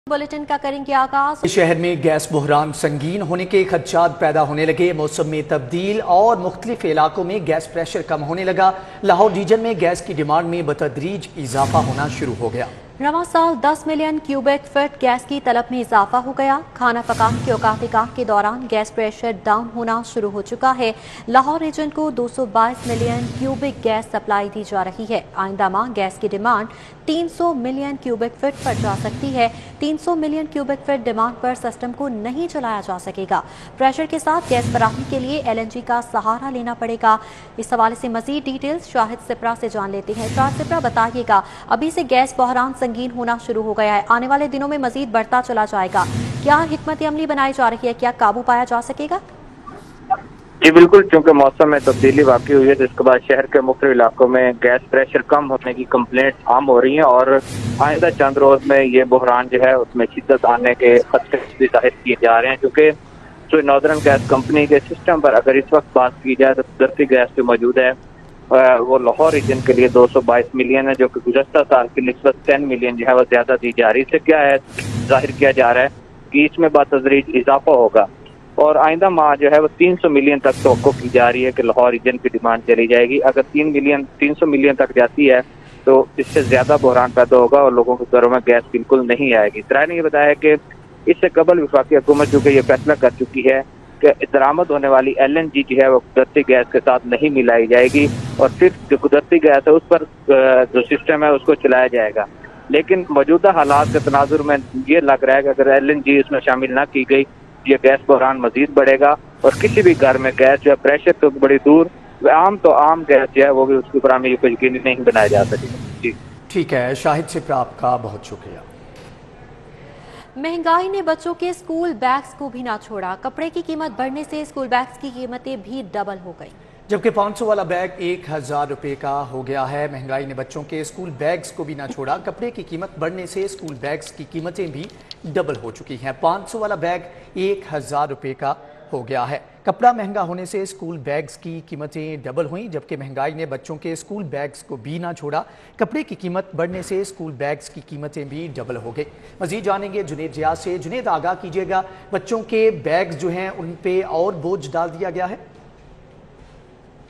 Bulletin का करेंगे आगाज। शहर में गैस बहरान संगीन होने के खदशात पैदा होने लगे। मौसम में तब्दील और मुख्तलिफ इलाकों में गैस प्रेशर कम होने लगा। लाहौर रीजन में गैस की डिमांड में बतदरीज इजाफा होना शुरू हो गया। रवां साल 10 मिलियन क्यूबिक फीट गैस की तलब में इजाफा हो गया। खाना पकाने के औकात के दौरान गैस प्रेशर डाउन होना शुरू हो चुका है। लाहौर रीजन को 222 मिलियन क्यूबिक गैस सप्लाई दी जा रही है। आइंदा माह गैस की डिमांड 300 मिलियन क्यूबिक फीट पर जा सकती है। 300 मिलियन क्यूबिक फीट डिमांड पर सिस्टम को नहीं चलाया जा सकेगा। प्रेशर के साथ गैस फराहमी के लिए LNG का सहारा लेना पड़ेगा। इस हवाले से मजीद डिटेल्स शाहिद सिपरा से जान लेते हैं। शाहिद सिपरा, बताइएगा, अभी से गैस बहरान संगीन होना शुरू हो गया है, आने वाले दिनों में मजीद बढ़ता चला जाएगा, क्या हिकमत अमली बनाई जा रही है, क्या काबू पाया जा सकेगा? जी बिल्कुल, क्योंकि मौसम में तब्दीली वाकई हुई है जिसके बाद शहर के मुख्तलिफ इलाकों में गैस प्रेशर कम होने की कंप्लेंट आम हो रही हैं और आइंदा चंद रोज में ये बहरान जो है उसमें शिद्दत आने के खतरे भी जाहिर किए जा रहे हैं। क्योंकि जो नॉर्दर्न गैस कंपनी के सिस्टम पर अगर इस वक्त बात की जाए तो कुदरती गैस जो मौजूद है वो लाहौर रीजन के लिए 222 मिलियन है, जो कि गुज़श्ता साल की निस्बत 10 मिलियन जो है वो ज्यादा दी जा रही है। इससे क्या है जाहिर किया जा रहा है कि इसमें बातदरीज इजाफा होगा और आइंदा माह जो है वो 300 मिलियन तक तवक्को की जा रही है कि लाहौर रीजन की डिमांड चली जाएगी। अगर 300 मिलियन तक जाती है तो इससे ज्यादा बहरान पैदा होगा और लोगों के घरों में गैस बिल्कुल नहीं आएगी। तराई ने ये बताया कि इससे कबल वफाकी हुकूमत जो कि ये फैसला कर चुकी है कि दरामद होने वाली LNG जो है वो कुदरती गैस के साथ नहीं मिलाई जाएगी और सिर्फ जो कुदरती गैस है उस पर जो सिस्टम है उसको चलाया जाएगा। लेकिन मौजूदा हालात के तनाजुर में ये लग रहा है कि अगर LNG इसमें शामिल ना की गई ये गैस बहरान मजीद बढ़ेगा और किसी भी घर में गैस जो है प्रेशर तो बड़ी दूर आम गैस जो है वो भी उसकी फराहमी को यकीनी नहीं बनाया जा सकेगा। जी ठीक है, शाहिद से आपका बहुत शुक्रिया। महंगाई ने बच्चों के स्कूल बैग्स को भी ना छोड़ा। कपड़े की कीमत बढ़ने से स्कूल बैग्स की कीमतें भी डबल हो गई। जबकि 500 वाला बैग 1000 रुपए का हो गया है। महंगाई ने बच्चों के स्कूल बैग्स को भी ना छोड़ा। कपड़े की कीमत बढ़ने से स्कूल बैग्स की कीमतें भी डबल हो चुकी हैं। 500 वाला बैग 1000 रुपए का हो गया है। कपड़ा महंगा होने से स्कूल बैग्स की कीमतें डबल हुई, जबकि महंगाई ने बच्चों के स्कूल बैग्स को भी ना छोड़ा। कपड़े की कीमत बढ़ने से स्कूल बैग्स की कीमतें भी डबल हो गई। मजीद जानेंगे जुनेद जिया से। जुनेद, आगाह कीजिएगा, बच्चों के बैग्स जो हैं उन पे और बोझ डाल दिया गया है?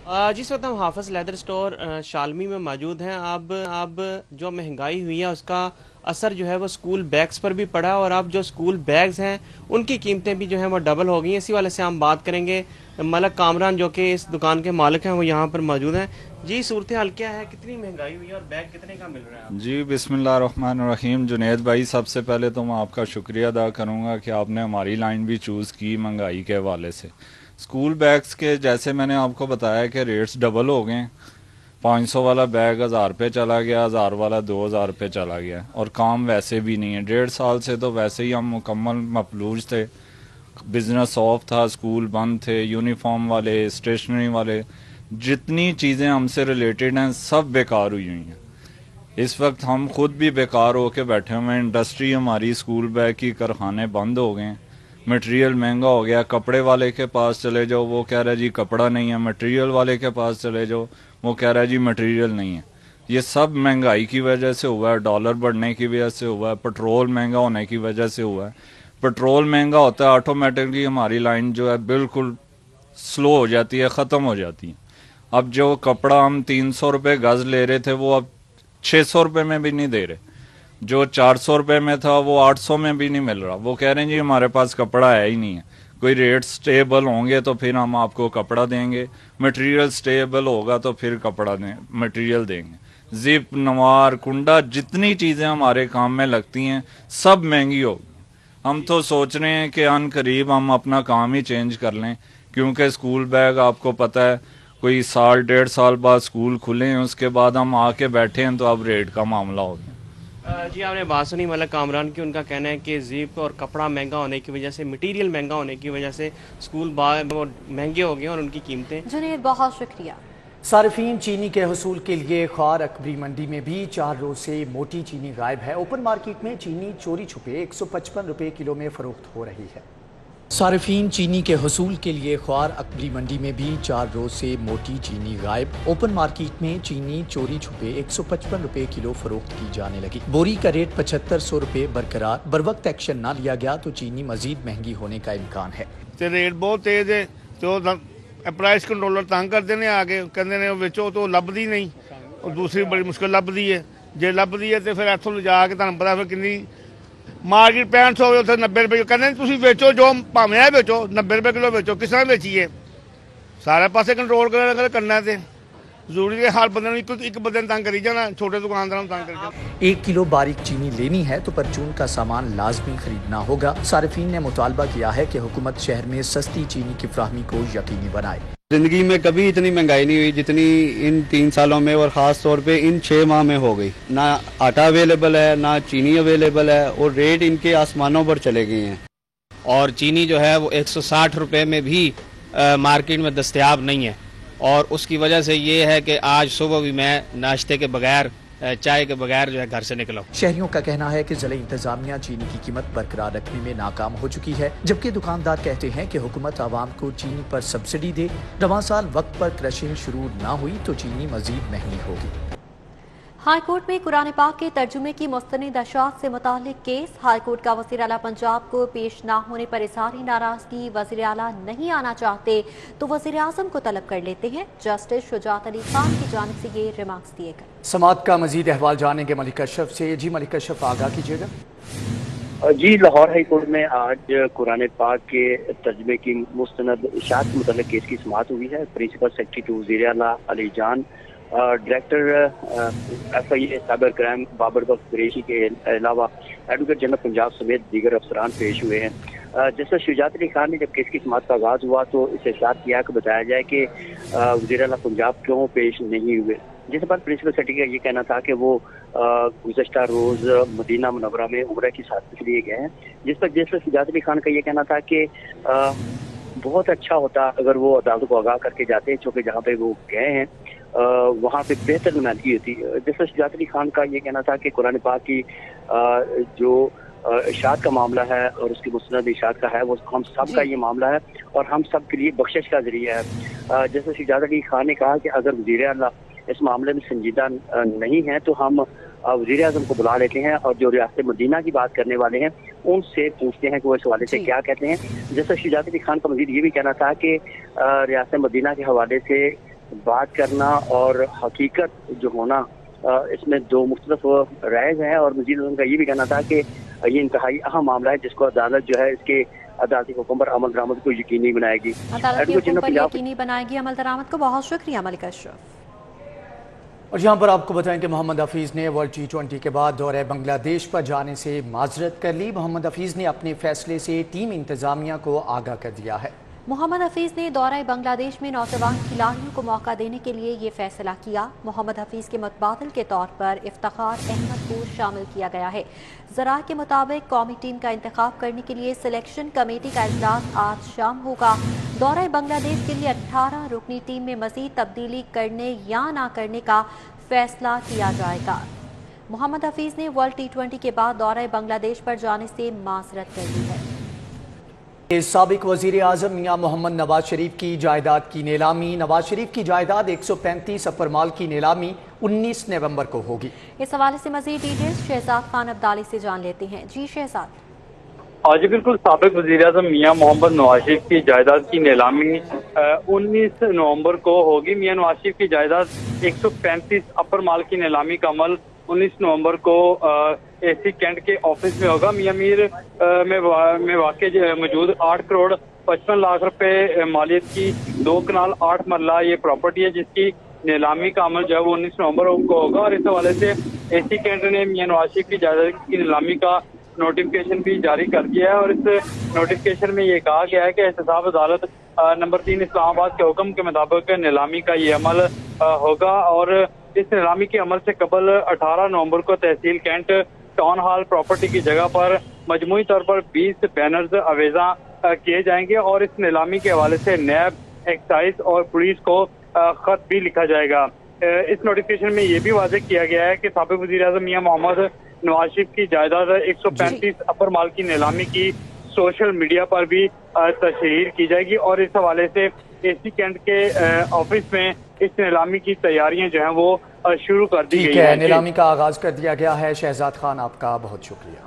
जिस वक्त हम हाफिज लेदर स्टोर शालमी में मौजूद हैं, अब जो महंगाई हुई है उसका असर जो है वो स्कूल बैग्स पर भी पड़ा और अब जो स्कूल बैग्स हैं उनकी कीमतें भी जो है वो डबल हो गई हैं। इसी वाले से हम बात करेंगे। मलक कामरान जो कि इस दुकान के मालिक हैं वो यहाँ पर मौजूद हैं। जी, सूरत हाल क्या है, कितनी महंगाई हुई है और बैग कितने का मिल रहा है? जी बिस्मिल्लाहिर्रहमानिर्रहीम। जुनेद भाई, सबसे पहले तो मैं आपका शुक्रिया अदा करूँगा कि आपने हमारी लाइन भी चूज़ की महंगाई के हवाले से। स्कूल बैग्स के जैसे मैंने आपको बताया कि रेट्स डबल हो गए। 500 वाला बैग 1000 रुपये चला गया, 1000 वाला 2000 रुपये चला गया और काम वैसे भी नहीं है। 1.5 साल से तो वैसे ही हम मुकम्मल मफलूज थे, बिजनेस ऑफ था, स्कूल बंद थे, यूनिफॉर्म वाले, स्टेशनरी वाले, जितनी चीज़ें हमसे रिलेटेड हैं सब बेकार हुई हुई हैं। इस वक्त हम खुद भी बेकार होकर बैठे हुए हैं। इंडस्ट्री हमारी स्कूल बैग की कारखाने बंद हो गए, मटेरियल महंगा हो गया। कपड़े वाले के पास चले जाओ वो कह रहा है जी कपड़ा नहीं है, मटेरियल वाले के पास चले जाओ वो कह रहा है जी मटेरियल नहीं है। ये सब महंगाई की वजह से हुआ है, डॉलर बढ़ने की वजह से हुआ है, पेट्रोल महंगा होने की वजह से हुआ है। पेट्रोल महंगा होता है ऑटोमेटिकली हमारी लाइन जो है बिल्कुल स्लो हो जाती है, ख़त्म हो जाती है। अब जो कपड़ा हम 300 रुपये गज़ ले रहे थे वो अब 600 रुपये में भी नहीं दे रहे। जो 400 रुपये में था वो 800 में भी नहीं मिल रहा। वो कह रहे हैं जी हमारे पास कपड़ा है ही नहीं है। कोई रेट स्टेबल होंगे तो फिर हम आपको कपड़ा देंगे, मटेरियल स्टेबल होगा तो फिर कपड़ा मटेरियल देंगे। जिप, नवार, कुंडा, जितनी चीज़ें हमारे काम में लगती हैं सब महंगी होगी। हम तो सोच रहे हैं कि अन करीब हम अपना काम ही चेंज कर लें, क्योंकि स्कूल बैग आपको पता है कोई साल 1.5 साल बाद स्कूल खुले हैं, उसके बाद हम आके बैठे हैं तो अब रेट का मामला हो गया। जी, आपने बात सुनी मलक कामरान की। उनका कहना है कि जीप और कपड़ा महंगा होने की वजह से, मटेरियल महंगा होने की वजह से स्कूल महंगे हो गए और उनकी कीमतें। जुनेद, बहुत शुक्रिया। सार्फिन चीनी के हसूल के लिए ख्वार अकबरी मंडी में भी 4 रोज से मोटी चीनी गायब है। ओपन मार्केट में चीनी चोरी छुपे 155 रुपये किलो में फरोख्त हो रही है। सारिफीन चीनी के हुसूल के लिए ख्वार अकबरी मंडी में भी 4 रोज से मोटी चीनी गायब। ओपन मार्केट में चीनी चोरी छुपे 155 रुपए किलो फरोख्त की जाने लगी। बोरी का रेट 7500 रुपए बरकरार। बर वक्त एक्शन ना लिया गया तो चीनी मजीद महंगी होने का इम्कान है। रेट बहुत तेज है तो प्राइस कंट्रोलर तंग करते हैं, आके कहते हैं बेचो तो लभदी नहीं, और दूसरी बड़ी मुश्किल लभदी है। जे लभदी है तो फिर इतों लिजा के तुहानूं पता फिर कितनी मार्केट 6500 होवे, उत्थे 90 रुपए कहते तुसीं बेचो जो भावें है बेचो, 90 रुपए किलो बेचो, किस तरह बेचीए? सारे पासे कंट्रोल करना ते जरूरी है। हर बंदे एक बंदे ने तंग करी जाना, छोटे दुकानदारों ने तंग करी जाना। 1 किलो बारीक चीनी लेनी है तो परचून का सामान लाजमी खरीदना होगा। सारिफीन ने मुतालबा किया है कि हुकूमत शहर में सस्ती चीनी की फराहमी को यकीनी बनाए। जिंदगी में कभी इतनी महंगाई नहीं हुई जितनी इन 3 सालों में, और ख़ास तौर पे इन 6 माह में हो गई। ना आटा अवेलेबल है, ना चीनी अवेलेबल है, और रेट इनके आसमानों पर चले गए हैं। और चीनी जो है वो 160 रुपए में भी मार्केट में दस्तयाब नहीं है, और उसकी वजह से ये है कि आज सुबह भी मैं नाश्ते के बगैर, चाय के बगैर जो है घर से निकला। शहरियों का कहना है कि जिले इंतजामिया चीनी की कीमत बरकरार रखने में नाकाम हो चुकी है, जबकि दुकानदार कहते हैं कि हुकूमत आवाम को चीनी पर सब्सिडी दे। रवां साल वक्त पर क्रशिंग शुरू ना हुई तो चीनी मजीद महंगी होगी। हाई कोर्ट में कुरान पाक के तर्जुमे की मुस्तनिद अशात से मुतालिक केस। हाई कोर्ट का वज़ीर आला पंजाब को पेश ना होने पर इज़हार नाराजगी। वज़ीर आला नहीं आना चाहते तो वज़ीर आज़म को तलब कर लेते हैं। जस्टिस शुजात अली खान की जानिब से ये रिमार्क्स दिए गए। समात का मजीद अहवाल जानेंगे मलिक अशरफ से। जी मलिक अशरफ, आगाह कीजिएगा। जी, लाहौर हाई कोर्ट में आज कुरान पाक के तर्जुमे की मुस्तनद इशात से मुतालिक केस की समाअत हुई है। प्रिंसिपल सेक्रेटरी टू वज़ीर आला Ali Jan, director FIA cyber crime Babar Bakhsh Qureshi के अलावा एडवोकेट जनरल पंजाब समेत दीगर अफसरान पेश हुए हैं। जैसा शुजात अली खान ने जब केस की समाअत का आगाज हुआ तो इसे इशार किया कि बताया जाए कि वज़ीर आला पंजाब क्यों पेश नहीं हुए, जिस पर प्रिंसिपल सेक्रेटरी का ये कहना था कि वो गुज़श्ता रोज़ मदीना मुनव्वरा में उम्रा की सादत के लिए गए हैं, जिस पर जैसे शुजात अली खान का ये कहना था कि बहुत अच्छा होता अगर वो अदालत को आगाह करके जाते, चूँकि जहाँ पे वो गए हैं वहाँ पे बेहतर नुमाइंदगी होती। जैसे शुजात अली खान का ये कहना था कि कुरान पाक की जो इशात का मामला है और उसकी मुस्तनद इशात का है, वो हम सब का ये मामला है और हम सब के लिए बख्शिश का जरिया है। जैसे शुजात अली खान ने कहा कि अगर वज़ीर आला इस मामले में संजीदा नहीं है तो हम वज़ीर आज़म को बुला लेते हैं और जो रियासत मदीना की बात करने वाले हैं उनसे पूछते हैं कि वो इस हवाले से क्या कहते हैं। जैसे शुजात अली खान का मज़ीद ये भी कहना था कि रियासत मदीना के हवाले से बात करना और हकीकत जो होना, इसमें दो मुख्तलिफ राय हैं, और मज़ीद उनका ये भी कहना था कि ये इंतहाई अहम मामला है जिसको अदालत जो है इसके अदालती हुक्म पर अमल दरामद को यकीनी बनाएगी। अदालत के हुक्म पर यकीनी बनाएगी अमल दरामद को। बहुत शुक्रिया मलिक अशरफ। और यहाँ पर आपको बताएं कि मोहम्मद हफीज़ ने वर्ल्ड T20 के बाद दौरे बांग्लादेश पर जाने से माजरत कर ली। मोहम्मद हफीज़ ने अपने फैसले से टीम इंतजामिया को आगाह कर दिया है। मोहम्मद हफीज़ ने दौरा बांग्लादेश में नौजवान खिलाड़ियों को मौका देने के लिए ये फैसला किया। मोहम्मद हफीज़ के मुतबादिल के तौर पर इफ्तिखार अहमद को शामिल किया गया है। ज़रा के मुताबिक कौमी टीम का इंतखाब करने के लिए सिलेक्शन कमेटी का इजलास आज शाम होगा। दौरा बांग्लादेश के लिए 18 रुकनी टीम में मज़ीद तब्दीली करने या ना करने का फैसला किया जाएगा। मोहम्मद हफीज़ ने वर्ल्ड T20 के बाद दौरा बांग्लादेश पर जाने से माजरत कर दी है। साबिक वजीर आजम मियां मोहम्मद नवाज शरीफ की जायदाद की नीलामी। नवाज शरीफ की जायदाद 135 अपर माल की नीलामी 19 नवंबर को होगी। इस हवाले से मजीद डिटेल्स शहजाद खान अब्दाली से जान लेते हैं। जी शहजाद। आज बिल्कुल साबिक वजीर आजम मियां मोहम्मद नवाज शरीफ की जायदाद की नीलामी 19 नवंबर को होगी। मियां नवाज शरीफ की जायदाद 135 अपर माल की नीलामी का अमल 19 नवंबर को AC कैंट के ऑफिस में होगा। मियां मीर में वाक़ मौजूद 8 करोड़ 55 लाख रुपए मालियत की 2 कनाल 8 मरला ये प्रॉपर्टी है, जिसकी नीलामी का अमल जो है वो 19 नवंबर को होगा। और इस हवाले से AC कैंट ने मियां नवाज शरीफ की जायदाद की नीलामी का नोटिफिकेशन भी जारी कर दिया है। और इस नोटिफिकेशन में ये कहा गया है कि एहतसाब अदालत नंबर 3 इस्लामाबाद के हुक्म के मुताबिक नीलामी का ये अमल होगा। और इस नीलामी के अमल से कबल 18 नवंबर को तहसील कैंट टाउन हॉल प्रॉपर्टी की जगह पर मजमूई तौर पर 20 बैनर्स अवेजा किए जाएंगे। और इस नीलामी के हवाले से नैब, एक्साइज और पुलिस को खत भी लिखा जाएगा। इस नोटिफिकेशन में ये भी वाज़ेह किया गया है कि साबिक वज़ीर आज़म मियां मोहम्मद नवाज शरीफ की जायदाद 135 अपर माल की नीलामी की सोशल मीडिया पर भी तशहीर की जाएगी और इस हवाले से एसी कैंट के ऑफिस में इस नीलामी की तैयारियां जो हैं वो शुरू कर दी गई है। नीलामी का आगाज कर दिया गया है। शहजाद खान, आपका बहुत शुक्रिया।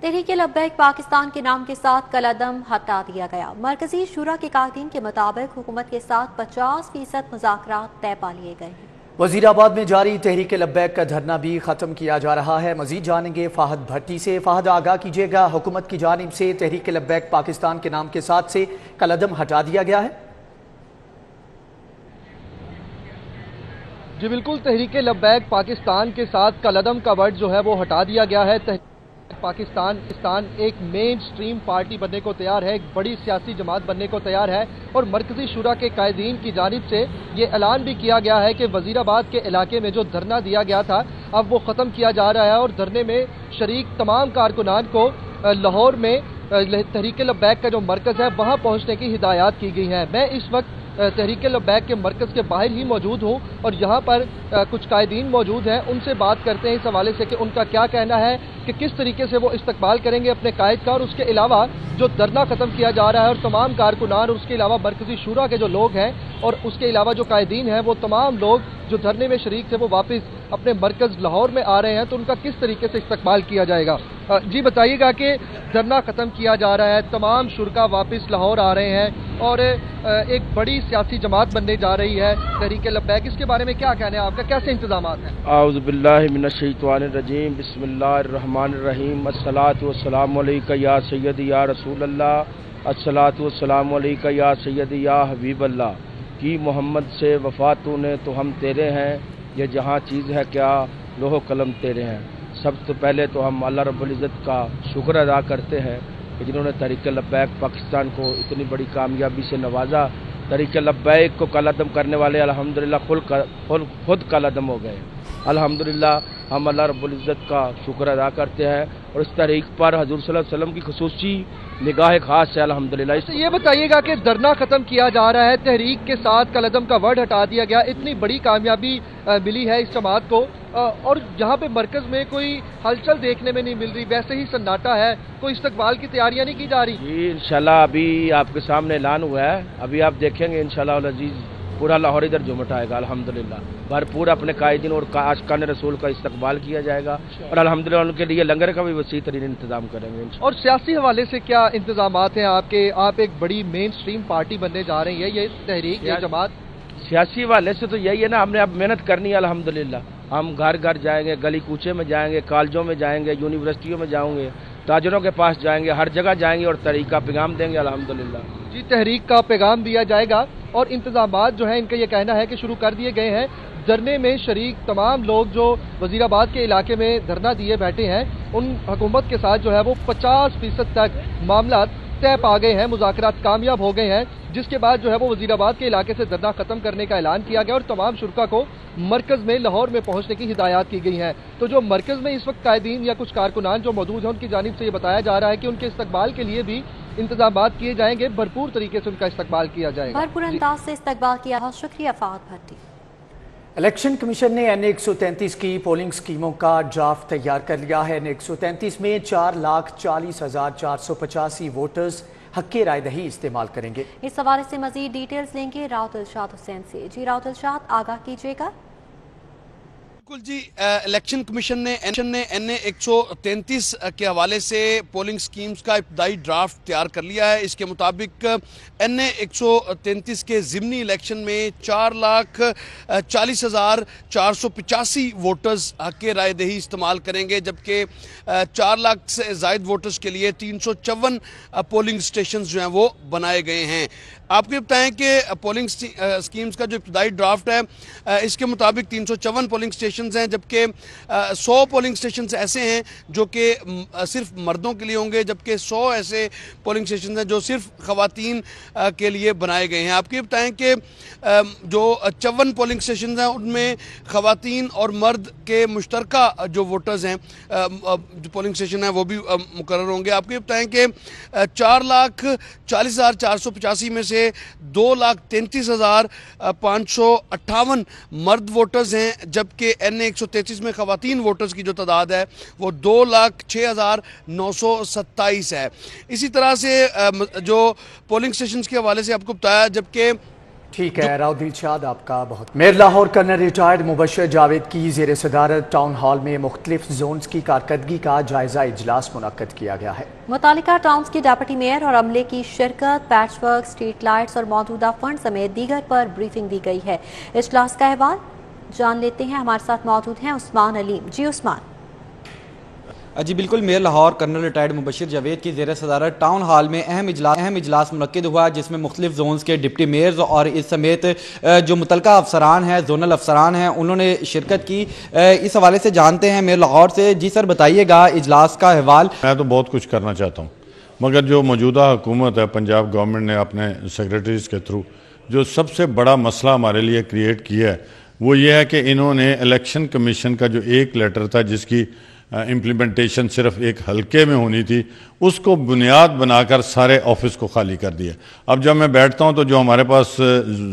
तहरीक लब्बैक पाकिस्तान के नाम के साथ कलअदम हटा दिया गया। मरकजी शूरा के कायदीन के मुताबिक हुकूमत के साथ 50% मुज़ाकरात तय पा लिए गए हैं। वजीराबाद में जारी तहरीक लब्बैक का धरना भी खत्म किया जा रहा है। मजीद जानेंगे फाहद भट्टी से। फाहद, आगाह कीजिएगा, हुकूमत की जानिब से तहरीक लब्बैक पाकिस्तान के नाम के साथ से कलअदम हटा दिया गया है। जी बिल्कुल, तहरीक लब्बैक पाकिस्तान के साथ कलअदम का वर्ड जो है वो हटा दिया गया है। पाकिस्तान एक मेन स्ट्रीम पार्टी बनने को तैयार है, एक बड़ी सियासी जमात बनने को तैयार है और मरकजी शुरा के कायदीन की जानिब से ये ऐलान भी किया गया है कि वजीराबाद के इलाके में जो धरना दिया गया था अब वो ख़त्म किया जा रहा है और धरने में शरीक तमाम कारकुनान को लाहौर में तहरीक लब्बैक का जो मरकज़ है वहाँ पहुँचने की हिदायत की गई है। मैं इस वक्त तहरीक लब्बैक के मरकज़ के बाहर ही मौजूद हूँ और यहाँ पर कुछ कायदीन मौजूद हैं। उनसे बात करते हैं इस हवाले से कि उनका क्या कहना है कि किस तरीके से वो इस्तकबाल करेंगे अपने कायद का और उसके अलावा जो धरना ख़त्म किया जा रहा है और तमाम कारकुनान और उसके अलावा मरकज़ी शूरा के जो लोग हैं और उसके अलावा जो कायदीन हैं वो तमाम लोग जो धरने में शरीक थे वो वापस अपने मरकज़ लाहौर में आ रहे हैं, तो उनका किस तरीके से इस्तकबाल किया जाएगा। जी बताइएगा कि धरना ख़त्म किया जा रहा है, तमाम शुरा वापस लाहौर आ रहे हैं और एक बड़ी सियासी जमात बनने जा रही है तहरीक लब्बैक, इसके बारे में क्या कहना है आपका, कैसे इंतजाम हैं? आऊज़ु बिल्लाहि मिनश शैतानिर रजीम, बिस्मिल्लाहिर रहमानिर रहीम, अस्सलातु वस्सलामु अलैका या सय्यदी या रसूल अल्लाह, अस्सलातु वस्सलामु अलैका या सय्यदी या हबीब अल्लाह। कि मोहम्मद से वफा तूने तो हम तेरे हैं, ये जहाँ चीज़ है क्या लोहो कलम तेरे हैं। सब तो पहले तो हम अल्लाह रब्बुल इज़्ज़त का शुक्र अदा करते हैं कि जिन्होंने तहरीक लब्बैक पाकिस्तान को इतनी बड़ी कामयाबी से नवाजा। तहरीक लब्बैक को कलअदम करने वाले अल्हम्दुलिल्लाह खुद कलअदम हो गए। अल्हम्दुलिल्लाह हम अल्लाह रब्बुल इज़्ज़त का शुक्र अदा करते हैं और इस तहरीक पर हज़ूर सल्लल्लाहु अलैहि वसल्लम की खुसूसी निगाह खास है अल्हम्दुलिल्लाह। ये बताइएगा कि धरना खत्म किया जा रहा है, तहरीक के साथ कलअदम का वर्ड हटा दिया गया, इतनी बड़ी कामयाबी मिली है इस जमात को और यहाँ पे मरकज में कोई हलचल देखने में नहीं मिल रही, वैसे ही सन्नाटा है, कोई इस्तकबाल की तैयारियां नहीं की जा रही। जी इंशाल्लाह अभी आपके सामने ऐलान हुआ है, अभी आप देखेंगे इंशाल्लाह अज़ीज़ पूरा लाहौर इधर झुमट आएगा अल्हम्दुलिल्लाह। भरपूर अपने कायदीन और आशिकान रसूल का इस्तकबाल किया जाएगा और अल्हम्दुलिल्लाह उनके लिए लंगर का भी वसी तरीन इंतजाम करेंगे। और सियासी हवाले से क्या इंतजामात हैं आपके? आप एक बड़ी मेन स्ट्रीम पार्टी बनने जा रही है, ये तहरीक ये जमात। सियासी हवाले से तो यही है ना, हमने अब मेहनत करनी है अल्हम्दुलिल्लाह। हम घर घर जाएंगे, गली कूचे में जाएंगे, कॉलेजों में जाएंगे, यूनिवर्सिटियों में जाएंगे, ताजरों के पास जाएंगे, हर जगह जाएंगे और तहरीक का पैगाम देंगे अल्हम्दुलिल्लाह। जी तहरीक का पैगाम दिया जाएगा और इंतजामात जो है इनका ये कहना है कि शुरू कर दिए गए हैं। धरने में शरीक तमाम लोग जो वजीराबाद के इलाके में धरना दिए बैठे हैं उन हुकूमत के साथ जो है वो 50% तक मामला तय पा गए हैं, मुज़ाकरात कामयाब हो गए हैं, जिसके बाद जो है वो वजीराबाद के इलाके से धरना खत्म करने का ऐलान किया गया और तमाम शुरा को मरकज में लाहौर में पहुंचने की हिदायत की गई है। तो जो मरकज में इस वक्त कायदीन या कुछ कारकुनान जो मौजूद हैं उनकी जानिब से ये बताया जा रहा है कि उनके इस्तकबाल के लिए भी इंतजामात किए जाएंगे, भरपूर तरीके से उनका इस्तकबाल किया जाएगा, भरपूर अंदाज से इस्तकबाल किया। बहुत शुक्रिया फाहद भट्टी। इलेक्शन कमीशन ने NA 133 की पोलिंग स्कीमों का ड्राफ्ट तैयार कर लिया है। NA 133 में 4,40,485 वोटर्स हक़ राय दही इस्तेमाल करेंगे। इस हवाले से मजीद डिटेल्स लेंगे राउत इरशाद हुसैन से। जी राउत इरशाद, आगाह कीजिएगा। बिल्कुल जी, इलेक्शन कमीशन ने NA 133 के हवाले से पोलिंग स्कीम्स का इब्तदाई ड्राफ्ट तैयार कर लिया है। इसके मुताबिक NA 133 के ज़िमनी इलेक्शन में 4,40,485 वोटर्स हक़ राय दही इस्तेमाल करेंगे, जबकि 4 लाख से ज़ायद वोटर्स के लिए 354 पोलिंग स्टेशन जो हैं वो बनाए गए हैं। आपको बताएं कि पोलिंग स्कीम्स का जो इब्तदाई ड्राफ्ट है इसके मुताबिक 354 पोलिंग स्टेशन हैं, जबकि 100 पोलिंग स्टेशन ऐसे हैं जो कि सिर्फ मर्दों के लिए होंगे, जबकि 100 ऐसे पोलिंग स्टेशन हैं जो सिर्फ ख़वातीन के लिए बनाए गए हैं। आपको बताएं कि जो 54 पोलिंग स्टेशन हैं उनमें ख़वातीन और मर्द के मुश्तरका जो वोटर्स हैं जो पोलिंग स्टेशन हैं वो भी मुकर्रर होंगे। आपको बताएं कि 4,40,485 में से 2,33,558 मर्द वोटर्स हैं, जबकि NA 133 में ख़वातीन वोटर्स की जो तादाद है वो 2,06,927 है। इसी तरह से जो पोलिंग स्टेशन के हवाले से आपको बताया, जबकि ठीक है राव दिलशाद, आपका बहुत। Mayor Lahore colonel retired Mubashar Javed की ज़ेर सदारत टाउन हॉल में मुख्तलिफ जोन्स की कारकर्दगी का जायजा इजलास मुनक्कद किया गया है। मुतालिका टाउन्स की डिप्टी मेयर और अमले की शिरकत, पैचवर्क, स्ट्रीट लाइट्स और मौजूदा फंड समेत दीगर पर ब्रीफिंग दी गई है। इजलास का अहवाल जान लेते हैं, हमारे साथ मौजूद हैं उस्मान अलीम। जी उस्मान। जी बिल्कुल, mayor Lahore colonel retired Mubashar Javed की ज़ेर सदारत टाउन हॉल में अहम इजलास मुनक्किद हुआ, जिसमें मुख्तलिफ जोन्स के डिप्टी मेयर्स और इस समेत जो मुतलका अफसरान हैं, जोनल अफसरान हैं, उन्होंने शिरकत की। इस हवाले से जानते हैं मेयर लाहौर से। जी सर, बताइएगा इजलास का अहवाल। मैं तो बहुत कुछ करना चाहता हूँ, मगर जो मौजूदा हुकूमत है पंजाब गवर्नमेंट ने अपने सेक्रेटरीज के थ्रू जो सबसे बड़ा मसला हमारे लिए क्रिएट किया है वो ये है कि इन्होंने इलेक्शन कमीशन का जो एक लेटर था जिसकी इम्प्लीमेंटेशन सिर्फ एक हलके में होनी थी, उसको बुनियाद बनाकर सारे ऑफिस को खाली कर दिया। अब जब मैं बैठता हूं तो जो हमारे पास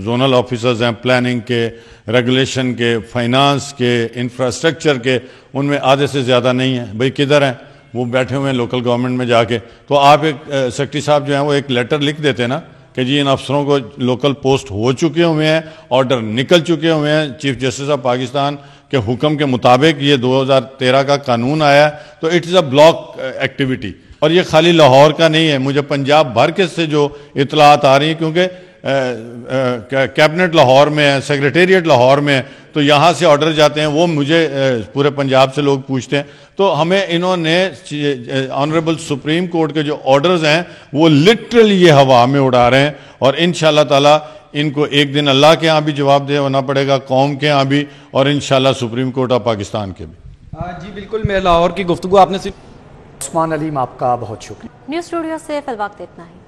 जोनल ऑफिसर्स हैं, प्लानिंग के, रेगुलेशन के, फाइनेंस के, इंफ्रास्ट्रक्चर के, उनमें आधे से ज़्यादा नहीं है। भाई किधर हैं वो? बैठे हुए हैं लोकल गवर्नमेंट में जाके। तो आप एक सेक्रेटरी साहब जो हैं वो एक लेटर लिख देते ना कि जी इन अफसरों को लोकल पोस्ट हो चुके हुए हैं, ऑर्डर निकल चुके हुए हैं, चीफ जस्टिस ऑफ पाकिस्तान के हुक्म के मुताबिक ये 2013 का कानून आया है, तो it is a block activity. और ये खाली लाहौर का नहीं है, मुझे पंजाब भर के से जो इतलात आ रही हैं, क्योंकि कैबिनेट लाहौर में है, सेक्रेटेरिएट लाहौर में है, तो यहाँ से ऑर्डर जाते हैं, वो मुझे पूरे पंजाब से लोग पूछते हैं। तो हमें इन्होंने ऑनरेबल सुप्रीम कोर्ट के जो ऑर्डर्स हैं वो लिटरली ये हवा में उड़ा रहे हैं, और इंशाल्लाह ताला इनको एक दिन अल्लाह के यहाँ भी जवाब देना पड़ेगा, कौम के यहाँ भी, और इंशाल्लाह सुप्रीम कोर्ट ऑफ पाकिस्तान के भी। जी बिल्कुल, मेयर लाहौर की गुफ्तगू आपने। उस्मान अलीम, आपका बहुत शुक्रिया। न्यूज़ स्टूडियो से फिलहाल इतना ही।